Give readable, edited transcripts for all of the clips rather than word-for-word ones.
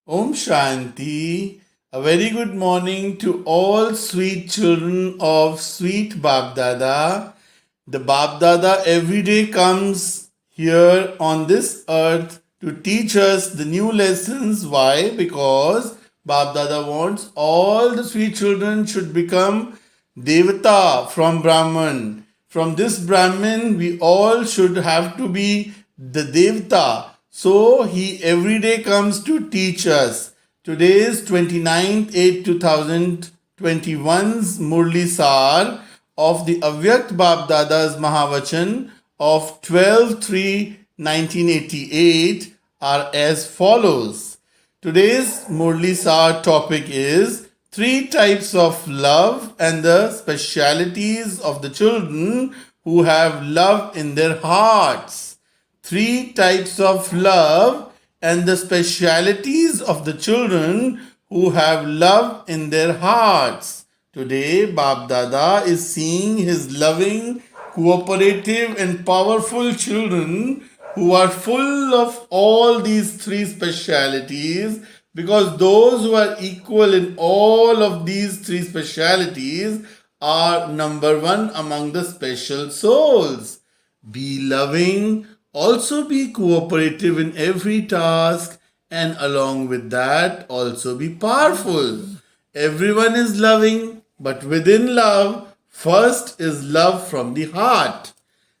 Om Shanti. A very good morning to all sweet children of sweet Bab Dada. The Bab Dada every day comes here on this earth to teach us the new lessons. Why? Because Bab Dada wants all the sweet children should become Devata from Brahman. From this Brahmin, we all should have to be the Devta. So he every day comes to teach us. Today is 29th 8 2021's Murli Sar of the Avyakt Bab Dada's Mahavachan of 12/3/1988 are as follows. Today's Murli Sar topic is three types of love and the specialities of the children who have love in their hearts. Three types of love and the specialities of the children who have love in their hearts. Today, Bab Dada is seeing his loving, cooperative, and powerful children who are full of all these three specialities, because those who are equal in all of these three specialities are number one among the special souls. Be loving, also be cooperative in every task, and along with that, also be powerful. Everyone is loving, but within love, first is love from the heart.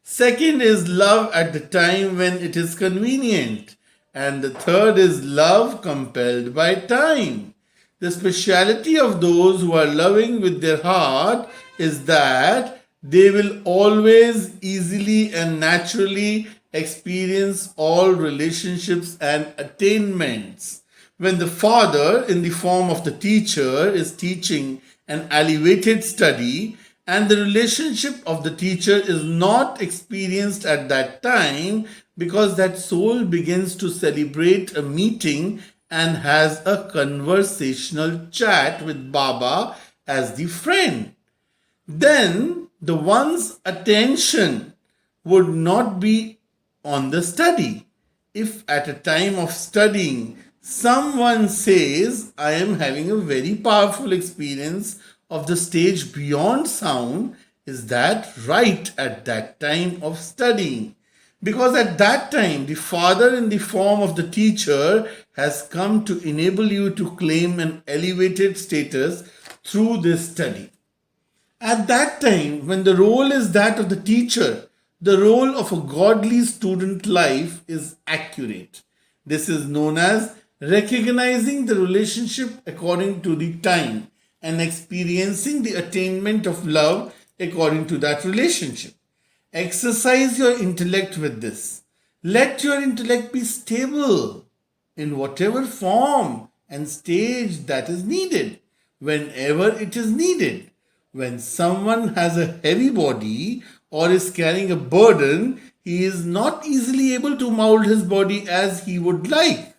Second is love at the time when it is convenient. And the third is love compelled by time. The speciality of those who are loving with their heart is that they will always easily and naturally experience all relationships and attainments. When the father, in the form of the teacher, is teaching an elevated study, and the relationship of the teacher is not experienced at that time, because that soul begins to celebrate a meeting and has a conversational chat with Baba as the friend, then the one's attention would not be on the study. If at a time of studying someone says, I am having a very powerful experience of the stage beyond sound, is that right at that time of studying? Because at that time, the Father, in the form of the teacher, has come to enable you to claim an elevated status through this study. At that time, when the role is that of the teacher, the role of a godly student life is accurate. This is known as recognizing the relationship according to the time and experiencing the attainment of love according to that relationship. Exercise your intellect with this. Let your intellect be stable in whatever form and stage that is needed, whenever it is needed. When someone has a heavy body or is carrying a burden, he is not easily able to mold his body as he would like.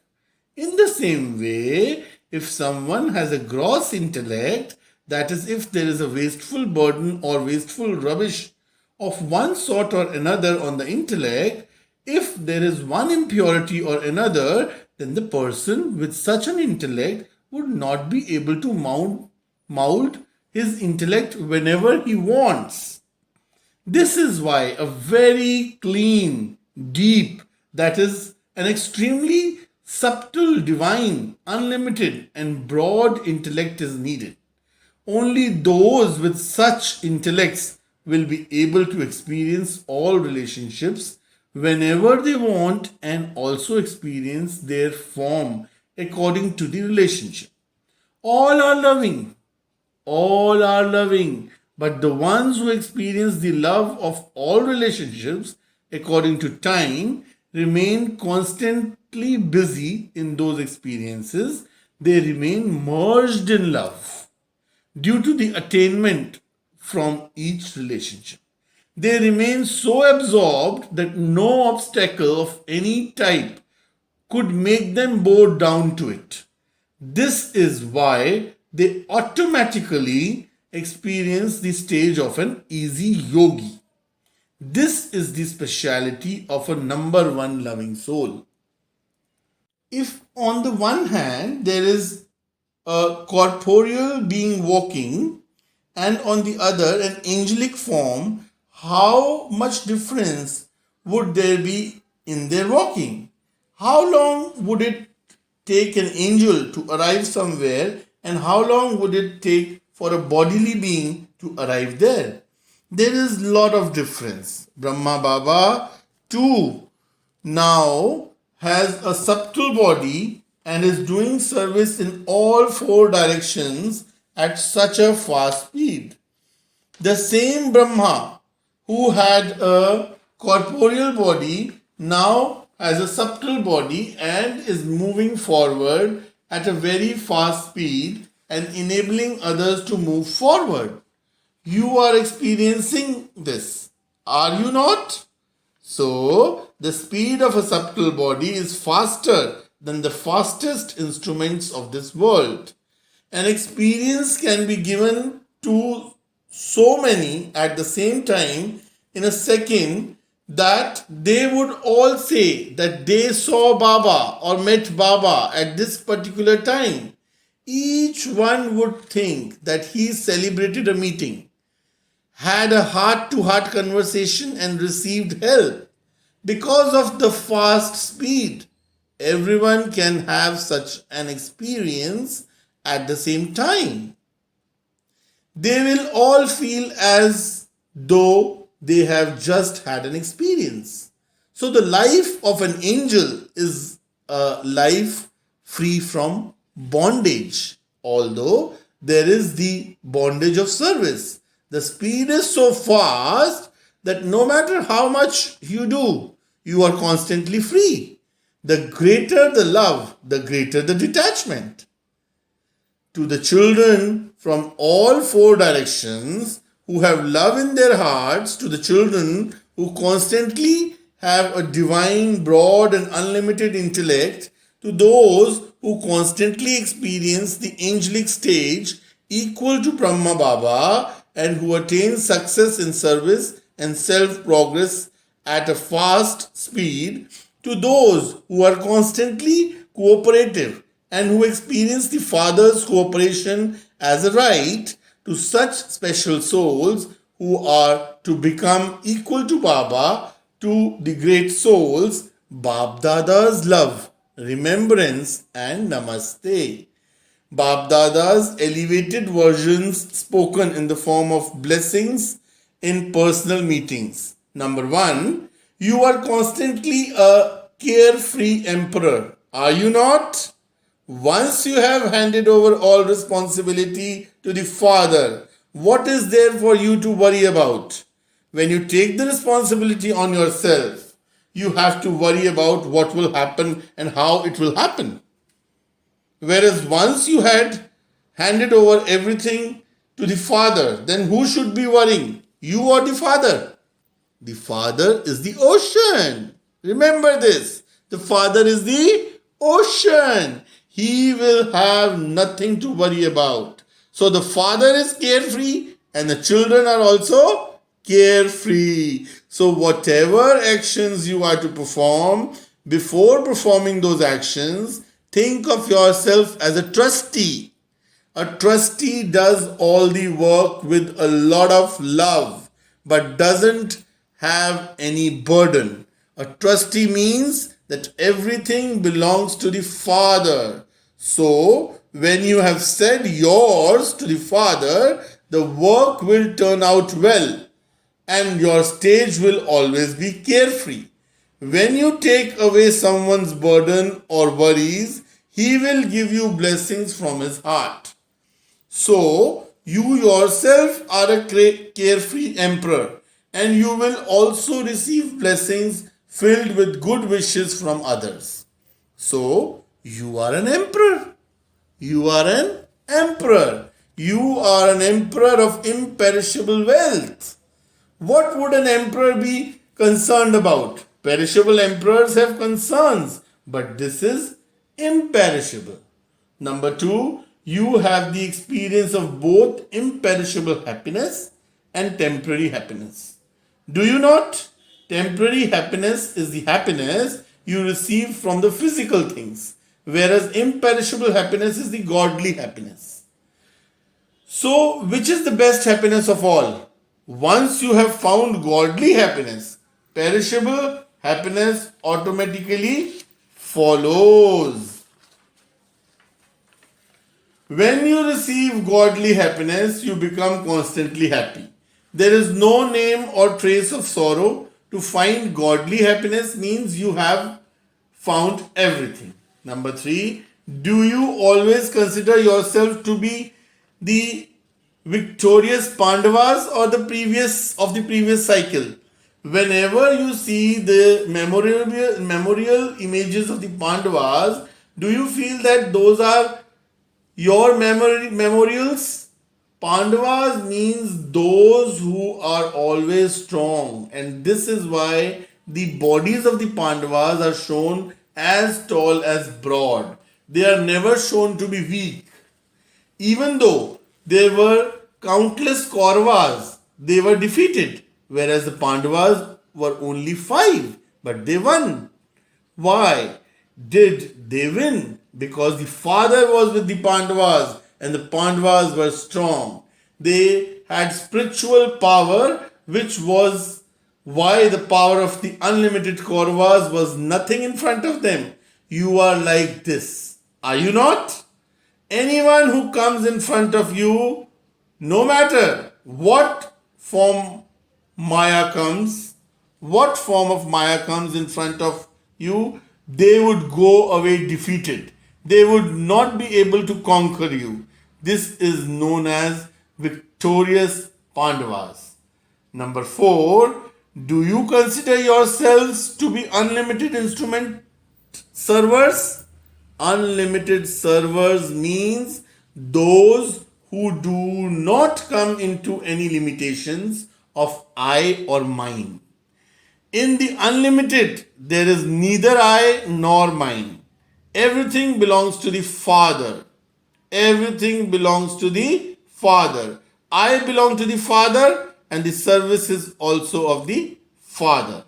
In the same way, if someone has a gross intellect, that is, if there is a wasteful burden or wasteful rubbish of one sort or another on the intellect, if there is one impurity or another, then the person with such an intellect would not be able to mold his intellect whenever he wants. This is why a very clean, deep, that is, an extremely subtle, divine, unlimited, and broad intellect is needed. Only those with such intellects will be able to experience all relationships whenever they want and also experience their form according to the relationship. All are loving. All are loving. But the ones who experience the love of all relationships according to time remain constantly busy in those experiences. They remain merged in love due to the attainment from each relationship. They remain so absorbed that no obstacle of any type could make them bow down to it. This is why they automatically experience the stage of an easy yogi. This is the speciality of a number one loving soul. If on the one hand there is a corporeal being walking and on the other an angelic form, how much difference would there be in their walking? How long would it take an angel to arrive somewhere, and how long would it take for a bodily being to arrive there? There is lot of difference. Brahma Baba too now has a subtle body and is doing service in all four directions at such a fast speed. The same Brahma who had a corporeal body now has a subtle body and is moving forward at a very fast speed and enabling others to move forward. You are experiencing this, are you not? So, the speed of a subtle body is faster than the fastest instruments of this world. An experience can be given to so many at the same time in a second that they would all say that they saw Baba or met Baba at this particular time. Each one would think that he celebrated a meeting, had a heart to heart conversation, and received help. Because of the fast speed, everyone can have such an experience at the same time. They will all feel as though they have just had an experience. So, the life of an angel is a life free from bondage, although there is the bondage of service. The speed is so fast that no matter how much you do, you are constantly free. The greater the love, the greater the detachment. To the children from all four directions who have love in their hearts, to the children who constantly have a divine, broad, and unlimited intellect, to those who constantly experience the angelic stage equal to Brahma Baba and who attain success in service and self progress at a fast speed, to those who are constantly cooperative and who experience the Father's cooperation as a right, to such special souls who are to become equal to Baba, to the great souls, Bab Dada's love, remembrance, and namaste. Bab Dada's elevated versions spoken in the form of blessings in personal meetings. Number one, you are constantly a carefree emperor, are you not? Once you have handed over all responsibility to the Father, what is there for you to worry about? When you take the responsibility on yourself, you have to worry about what will happen and how it will happen. Whereas once you had handed over everything to the Father, then who should be worrying? You or the Father? The Father is the ocean. Remember this. The Father is the ocean. He will have nothing to worry about. So the Father is carefree and the children are also carefree. So whatever actions you are to perform, before performing those actions, think of yourself as a trustee. A trustee does all the work with a lot of love but doesn't have any burden. A trustee means that everything belongs to the Father. So, when you have said yours to the Father, the work will turn out well and your stage will always be carefree. When you take away someone's burden or worries, he will give you blessings from his heart. So, you yourself are a carefree emperor and you will also receive blessings filled with good wishes from others. So, you are an emperor. You are an emperor. You are an emperor of imperishable wealth. What would an emperor be concerned about? Perishable emperors have concerns, but this is imperishable. Number two, you have the experience of both imperishable happiness and temporary happiness. Do you not? Temporary happiness is the happiness you receive from the physical things. whereas imperishable happiness is the godly happiness. So, which is the best happiness of all? Once you have found godly happiness, perishable happiness automatically follows. When you receive godly happiness, you become constantly happy. There is no name or trace of sorrow. To find godly happiness means you have found everything. Number 3, do you always consider yourself to be the victorious Pandavas or the previous cycle? Whenever you see the memorial images of the Pandavas, do you feel that those are your memorials? Pandavas means those who are always strong, and this is why the bodies of the Pandavas are shown as tall as broad. They are never shown to be weak. Even though there were countless Kauravas, they were defeated, whereas the Pandavas were only 5, but they won. Why did they win? Because the father was with the Pandavas and the Pandavas were strong. They had spiritual power, which was why the power of the unlimited Kauravas was nothing in front of them. You are like this. Are you not? Anyone who comes in front of you, no matter what form what form of Maya comes in front of you, they would go away defeated. They would not be able to conquer you. This is known as victorious Pandavas. Number 4, do you consider yourselves to be unlimited instrument servers? Unlimited servers means those who do not come into any limitations of I or mine. In the unlimited, there is neither I nor mine. Everything belongs to the Father. Everything belongs to the Father. I belong to the Father, and the service is also of the Father.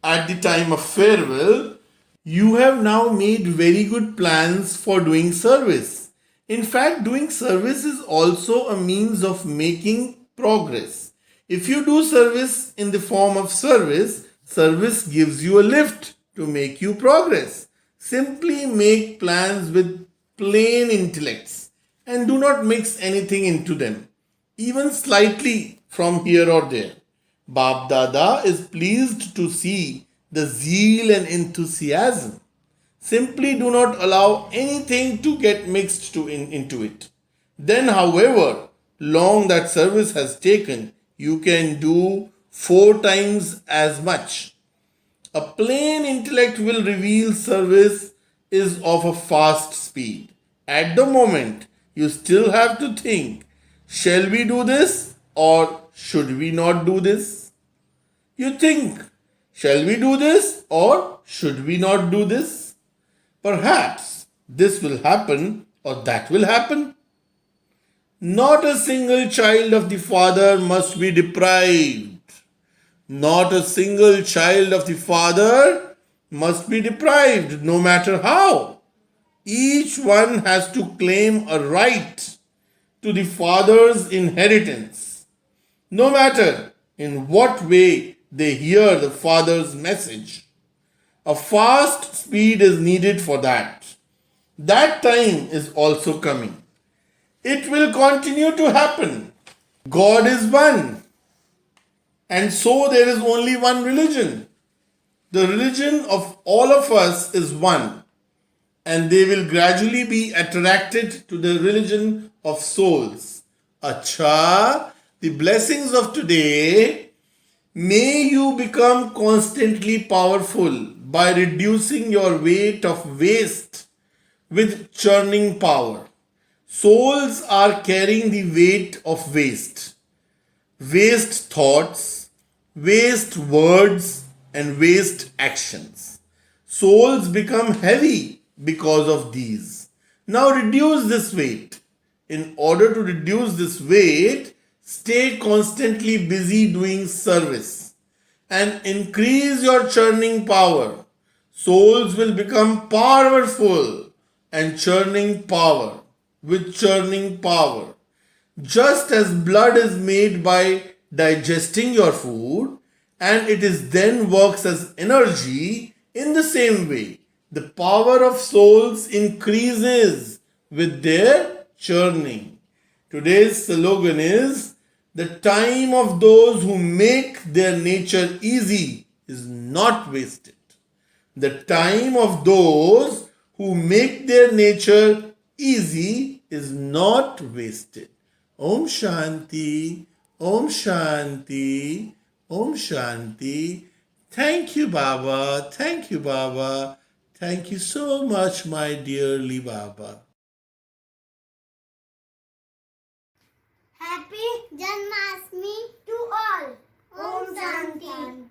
At the time of farewell, you have now made very good plans for doing service. In fact, doing service is also a means of making progress. If you do service in the form of service, service gives you a lift to make you progress. Simply make plans with plain intellects and do not mix anything into them, even slightly from here or there. Bab Dada is pleased to see the zeal and enthusiasm. Simply do not allow anything to get mixed into it. Then, however long that service has taken, you can do 4 times as much. A plain intellect will reveal service is of a fast speed. At the moment, you still have to think, shall we do this or should we not do this? You think, shall we do this or should we not do this? Perhaps this will happen or that will happen. Not a single child of the Father must be deprived. Not a single child of the Father must be deprived, no matter how. Each one has to claim a right to the Father's inheritance, no matter in what way they hear the Father's message. A fast speed is needed for that. That time is also coming. It will continue to happen. God is one. And so there is only one religion. The religion of all of us is one. And they will gradually be attracted to the religion of souls. Acha, the blessings of today, may you become constantly powerful by reducing your weight of waste with churning power. Souls are carrying the weight of waste. Waste thoughts, waste words, and waste actions. Souls become heavy because of these. Now reduce this weight. In order to reduce this weight, stay constantly busy doing service and increase your churning power. Souls will become powerful and churning power. With churning power. Just as blood is made by digesting your food and it is then works as energy, in the same way, the power of souls increases with their churning. Today's slogan is the time of those who make their nature easy is not wasted. The time of those who make their nature easy is not wasted. Om Shanti, Om Shanti, Om Shanti. Thank you, Baba. Thank you, Baba. Thank you so much, my dearly Baba. Happy Janmashtami to all. Om Shanti.